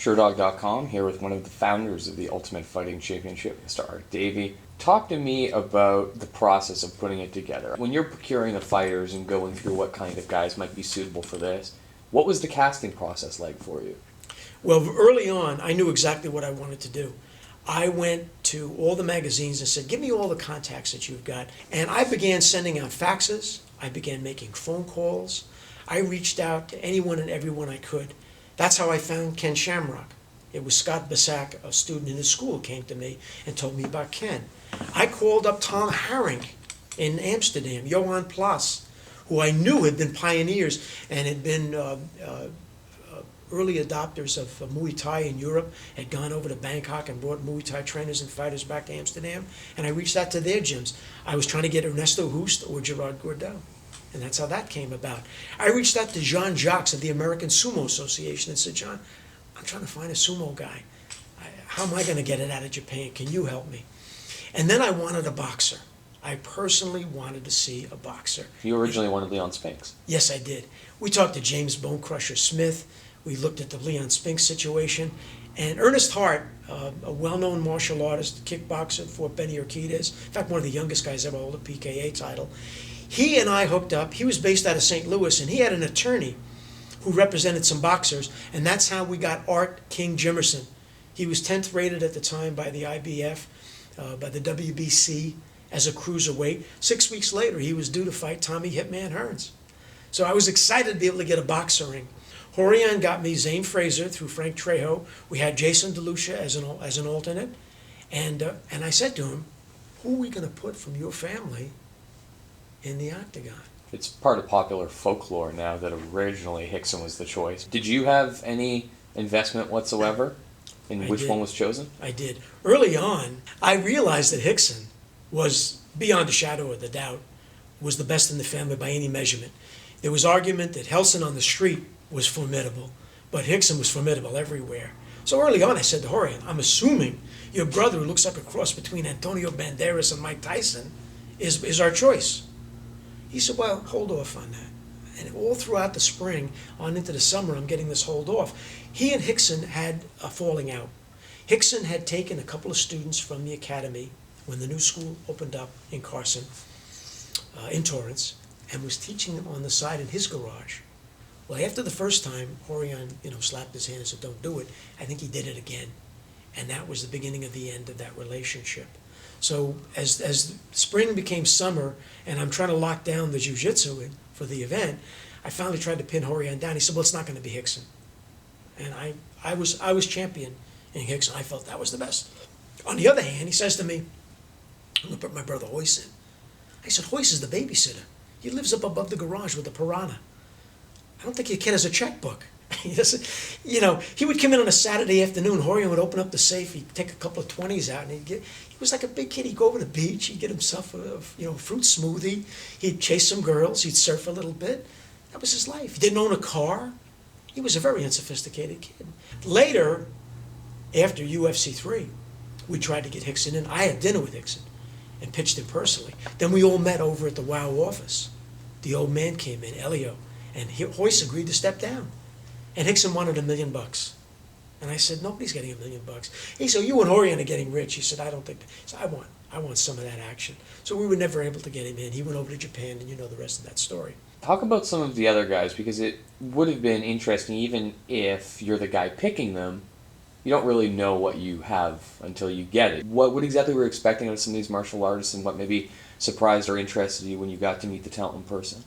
Sherdog.com, here with one of the founders of the Ultimate Fighting Championship, Mr. Art Davie. Talk to me about the process of putting it together. When you're procuring the fighters and going through what kind of guys might be suitable for this, what was the casting process like for you? Well, early on, I knew exactly what I wanted to do. I went to all the magazines and said, give me all the contacts that you've got. And I began sending out faxes. I began making phone calls. I reached out to anyone and everyone I could. That's how I found Ken Shamrock. It was Scott Basak, a student in his school, came to me and told me about Ken. I called up Tom Haring in Amsterdam, Johan Plas, who I knew had been pioneers and had been early adopters of Muay Thai in Europe, had gone over to Bangkok and brought Muay Thai trainers and fighters back to Amsterdam, and I reached out to their gyms. I was trying to get Ernesto Hoost or Gerard Gordell, and that's how that came about. I reached out to Jean Jacques of the American Sumo Association and said, John, I'm trying to find a sumo guy. How am I going to get it out of Japan? Can you help me? And then I wanted a boxer. I personally wanted to see a boxer. You originally wanted Leon Spinks. Yes, I did. We talked to James Bone Crusher Smith. We looked at the Leon Spinks situation. And Ernest Hart, a well-known martial artist, kickboxer, fought Benny Urquidez. In fact, one of the youngest guys ever hold a PKA title. He and I hooked up. He was based out of St. Louis, and he had an attorney who represented some boxers, and that's how we got Art King Jimerson. He was 10th rated at the time by the IBF, by the WBC as a cruiserweight. 6 weeks later, he was due to fight Tommy Hitman Hearns. So I was excited to be able to get a boxer ring. Horion got me Zane Fraser through Frank Trejo. We had Jason DeLucia as an alternate. And I said to him, who are we going to put from your family in the octagon? It's part of popular folklore now that originally Rickson was the choice. Did you have any investment whatsoever in which one was chosen? I did. Early on, I realized that Rickson was, beyond a shadow of the doubt, was the best in the family by any measurement. There was argument that Helson on the street was formidable, but Rickson was formidable everywhere. So early on I said to Horion, I'm assuming your brother, who looks like a cross between Antonio Banderas and Mike Tyson, is our choice. He said, well, hold off on that. And all throughout the spring, on into the summer, I'm getting this hold off. He and Rickson had a falling out. Rickson had taken a couple of students from the academy when the new school opened up in Carson, in Torrance, and was teaching them on the side in his garage. Well, after the first time, Horion, slapped his hand and said, don't do it. I think he did it again. And that was the beginning of the end of that relationship. So as spring became summer, and I'm trying to lock down the jiu-jitsu for the event, I finally tried to pin Horion down. He said, well, it's not going to be Rickson. And I was champion in Rickson. I felt that was the best. On the other hand, he says to me, I'm going to put my brother Royce in. I said, Royce is the babysitter. He lives up above the garage with the piranha. I don't think your kid has a checkbook. He would come in on a Saturday afternoon. Horion would open up the safe. He'd take a couple of 20s out, and he was like a big kid. He'd go over to the beach. He'd get himself a fruit smoothie. He'd chase some girls. He'd surf a little bit. That was his life. He didn't own a car. He was a very unsophisticated kid. Later, after UFC 3, we tried to get Rickson in. I had dinner with Rickson and pitched him personally. Then we all met over at the WOW office. The old man came in, Elio, and Royce agreed to step down. And Rickson wanted $1 million. And I said, nobody's getting $1 million. He said, you and Horion are getting rich. He said, I don't think. So I want some of that action. So we were never able to get him in. He went over to Japan, and you know the rest of that story. Talk about some of the other guys, because it would have been interesting, even if you're the guy picking them, you don't really know what you have until you get it. What exactly were you expecting of some of these martial artists, and what maybe surprised or interested you when you got to meet the talent in person?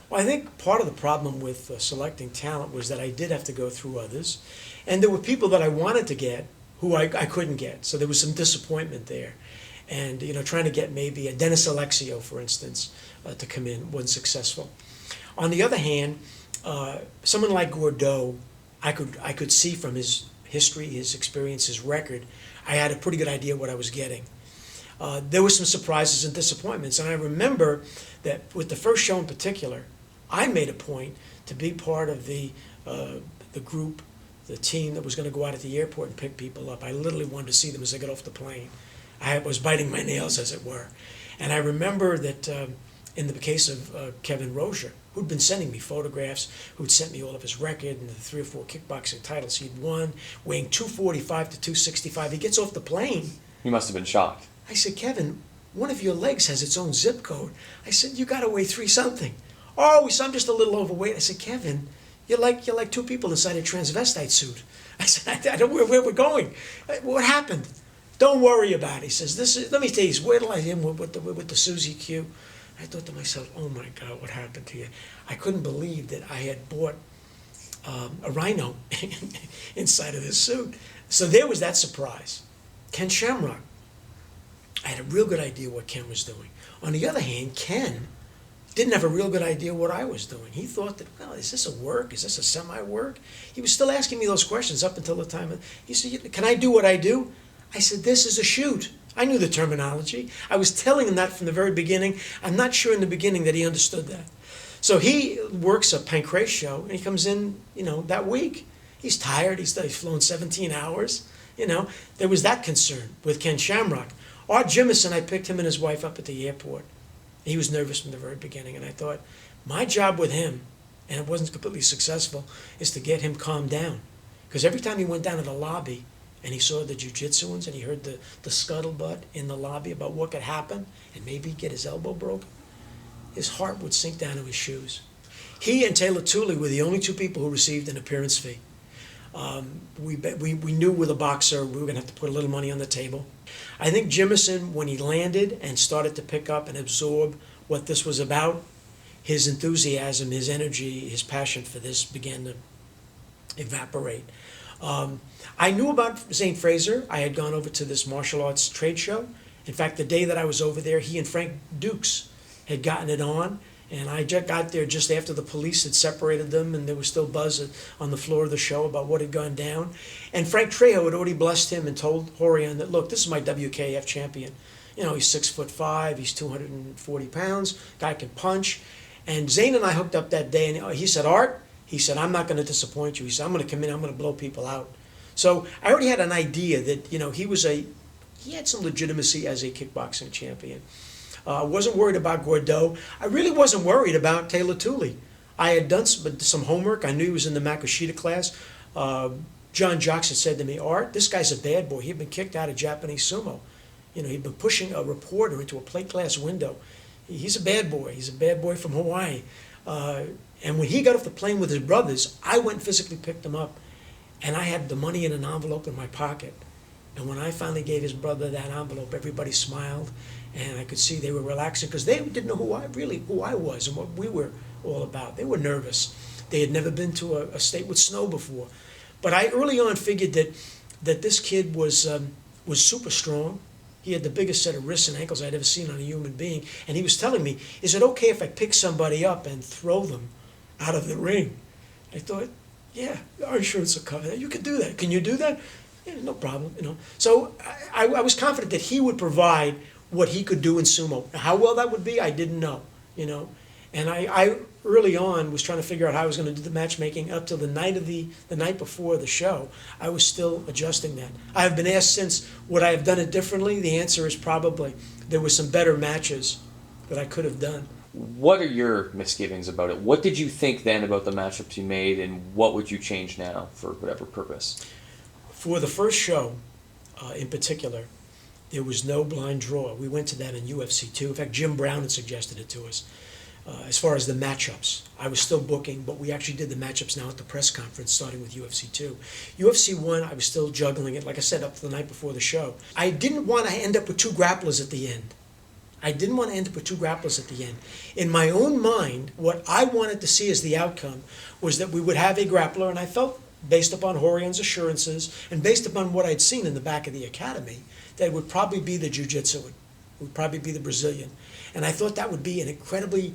Well, I think part of the problem with selecting talent was that I did have to go through others. And there were people that I wanted to get who I couldn't get. So there was some disappointment there. And, trying to get maybe a Dennis Alexio, for instance, to come in wasn't successful. On the other hand, someone like Gordeau, I could see from his history, his experience, his record, I had a pretty good idea what I was getting. There were some surprises and disappointments. And I remember that with the first show in particular, I made a point to be part of the group, the team that was going to go out at the airport and pick people up. I literally wanted to see them as they got off the plane. I was biting my nails, as it were. And I remember that in the case of Kevin Rozier, who'd been sending me photographs, who'd sent me all of his record and the 3 or 4 kickboxing titles he'd won, weighing 245 to 265. He gets off the plane. You must have been shocked. I said, Kevin, one of your legs has its own zip code. I said, you got to weigh 3 something. Oh, he said, I'm just a little overweight. I said, Kevin, you're like 2 people inside a transvestite suit. I said, I don't know where we're going. What happened? Don't worry about it. He says, let me tell you, where till I am with the Susie Q. I thought to myself, oh my God, what happened to you? I couldn't believe that I had bought a rhino inside of this suit. So there was that surprise. Ken Shamrock. I had a real good idea what Ken was doing. On the other hand, Ken didn't have a real good idea what I was doing. He thought that, well, is this a work? Is this a semi-work? He was still asking me those questions up until the time. He said, can I do what I do? I said, this is a shoot. I knew the terminology. I was telling him that from the very beginning. I'm not sure in the beginning that he understood that. So he works a Pancrase show, and he comes in, that week. He's tired. He's flown 17 hours. There was that concern with Ken Shamrock. Art Jimison, I picked him and his wife up at the airport. He was nervous from the very beginning, and I thought, my job with him, and it wasn't completely successful, is to get him calmed down. Because every time he went down to the lobby, and he saw the jiu-jitsuans, and he heard the scuttlebutt in the lobby about what could happen, and maybe get his elbow broken, his heart would sink down to his shoes. He and Taylor Tooley were the only 2 people who received an appearance fee. We knew with a boxer we were going to have to put a little money on the table. I think Jimison, when he landed and started to pick up and absorb what this was about, his enthusiasm, his energy, his passion for this began to evaporate. I knew about Zane Fraser. I had gone over to this martial arts trade show. In fact, the day that I was over there, he and Frank Dukes had gotten it on, and I just got there just after the police had separated them, and there was still buzz on the floor of the show about what had gone down. And Frank Trejo had already blessed him and told Horian that, look, this is my WKF champion. He's 6'5", he's 240 pounds, guy can punch. And Zane and I hooked up that day, and he said, Art, he said, I'm not going to disappoint you. He said, I'm going to come in, I'm going to blow people out. So I already had an idea that, he had some legitimacy as a kickboxing champion. I wasn't worried about Gordeau. I really wasn't worried about Taylor Tooley. I had done some homework. I knew he was in the Makashita class. John Jocks had said to me, Art, this guy's a bad boy. He'd been kicked out of Japanese sumo. He'd been pushing a reporter into a plate glass window. He's a bad boy. He's a bad boy from Hawaii. And when he got off the plane with his brothers, I went and physically picked him up. And I had the money in an envelope in my pocket. And when I finally gave his brother that envelope, everybody smiled. And I could see they were relaxing because they didn't know who I was and what we were all about. They were nervous. They had never been to a state with snow before. But I early on figured that this kid was super strong. He had the biggest set of wrists and ankles I'd ever seen on a human being. And he was telling me, is it okay if I pick somebody up and throw them out of the ring? I thought, yeah, our insurance will cover that. You can do that. Can you do that? Yeah, no problem. So I was confident that he would provide what he could do in sumo. How well that would be, I didn't know. And I early on was trying to figure out how I was going to do the matchmaking up till the night before the show. I was still adjusting that. I have been asked since, would I have done it differently? The answer is probably. There were some better matches that I could have done. What are your misgivings about it? What did you think then about the matchups you made, and what would you change now for whatever purpose? For the first show, in particular, there was no blind draw. We went to that in UFC 2. In fact, Jim Brown had suggested it to us. As far as the matchups, I was still booking, but we actually did the matchups now at the press conference, starting with UFC 2. UFC 1, I was still juggling it, like I said, up to the night before the show. I didn't want to end up with 2 grapplers at the end. In my own mind, what I wanted to see as the outcome was that we would have a grappler, and I felt, based upon Horian's assurances, and based upon what I'd seen in the back of the academy, that it would probably be the jiu-jitsuan, would probably be the Brazilian. And I thought that would be an incredibly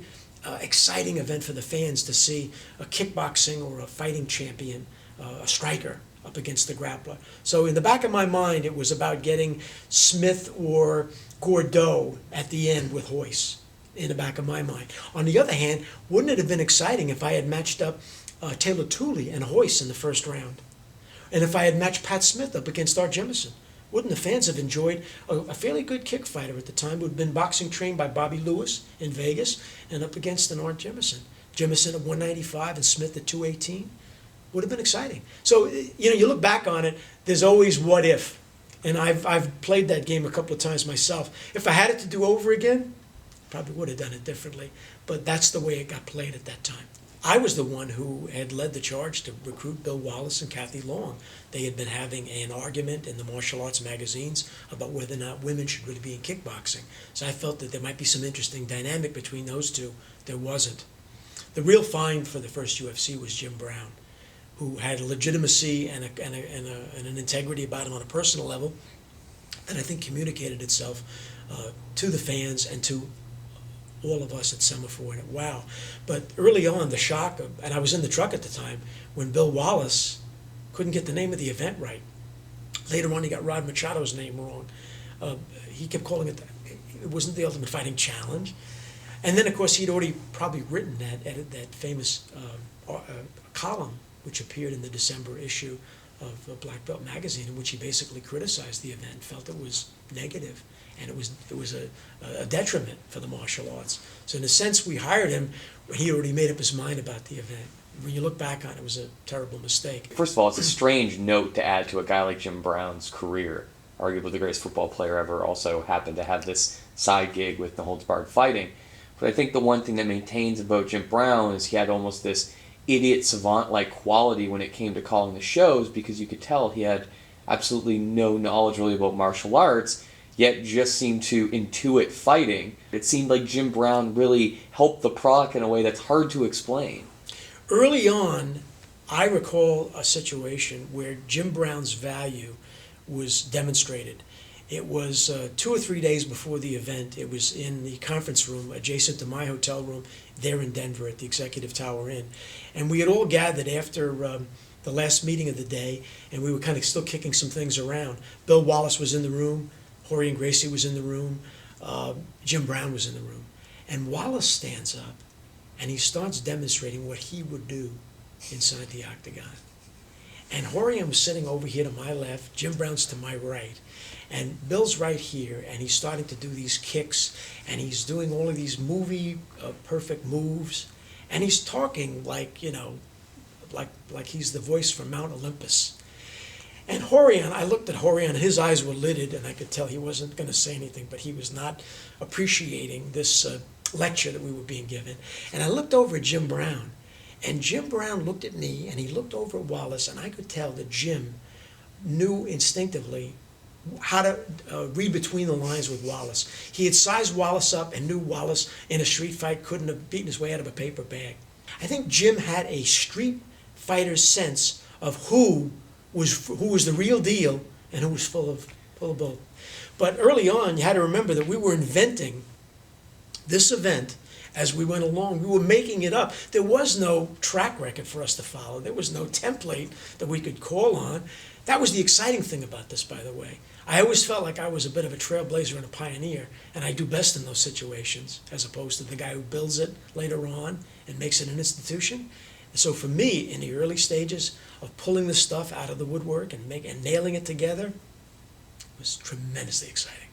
exciting event for the fans to see a kickboxing or a fighting champion, a striker, up against the grappler. So in the back of my mind, it was about getting Smith or Gordeau at the end with Hoyce, in the back of my mind. On the other hand, wouldn't it have been exciting if I had matched up Taylor Tooley and Hoyce in the first round? And if I had matched Pat Smith up against Art Jimison? wouldn't the fans have enjoyed a fairly good kick fighter at the time who had been boxing trained by Bobby Lewis in Vegas and up against an Art Jimison. Jimison at 195 and Smith at 218. Would have been exciting. So, you look back on it, there's always what if. And I've played that game a couple of times myself. If I had it to do over again, probably would have done it differently. But that's the way it got played at that time. I was the one who had led the charge to recruit Bill Wallace and Kathy Long. They had been having an argument in the martial arts magazines about whether or not women should really be in kickboxing. So I felt that there might be some interesting dynamic between those two. There wasn't. The real find for the first UFC was Jim Brown, who had a legitimacy and an integrity about him on a personal level that I think communicated itself to the fans and to all of us at Semaphore and at WOW. But early on, the shock and I was in the truck at the time, when Bill Wallace couldn't get the name of the event right. Later on, he got Rod Machado's name wrong. He kept calling it, it wasn't the Ultimate Fighting Challenge. And then, of course, he'd already probably written that famous column which appeared in the December issue of Black Belt magazine, in which he basically criticized the event, felt it was negative, and it was a detriment for the martial arts. So in a sense, we hired him when he already made up his mind about the event. When you look back on it, it was a terrible mistake. First of all, it's a strange note to add to a guy like Jim Brown's career. Arguably the greatest football player ever, also happened to have this side gig with No Holds Barred Fighting. But I think the one thing that maintains about Jim Brown is he had almost this idiot savant-like quality when it came to calling the shows, because you could tell he had absolutely no knowledge really about martial arts, yet just seemed to intuit fighting. It seemed like Jim Brown really helped the product in a way that's hard to explain. Early on, I recall a situation where Jim Brown's value was demonstrated. It was 2 or 3 days before the event. It was in the conference room adjacent to my hotel room there in Denver at the Executive Tower Inn. And we had all gathered after the last meeting of the day, and we were kind of still kicking some things around. Bill Wallace was in the room. Jorge and Gracie was in the room. Jim Brown was in the room. And Wallace stands up, and he starts demonstrating what he would do inside the octagon. And Jorge was sitting over here to my left, Jim Brown's to my right. And Bill's right here, and he's starting to do these kicks, and he's doing all of these movie perfect moves, and he's talking like he's the voice from Mount Olympus. And Horion, I looked at Horion, his eyes were lidded, and I could tell he wasn't going to say anything, but he was not appreciating this lecture that we were being given. And I looked over at Jim Brown, and Jim Brown looked at me, and he looked over at Wallace, and I could tell that Jim knew instinctively how to read between the lines with Wallace. He had sized Wallace up and knew Wallace in a street fight couldn't have beaten his way out of a paper bag. I think Jim had a street fighter's sense of who was the real deal and who was full of bull. But early on, you had to remember that we were inventing this event as we went along. We were making it up. There was no track record for us to follow. There was no template that we could call on. That was the exciting thing about this, by the way. I always felt like I was a bit of a trailblazer and a pioneer, and I do best in those situations, as opposed to the guy who builds it later on and makes it an institution. And so for me, in the early stages of pulling this stuff out of the woodwork and nailing it together, it was tremendously exciting.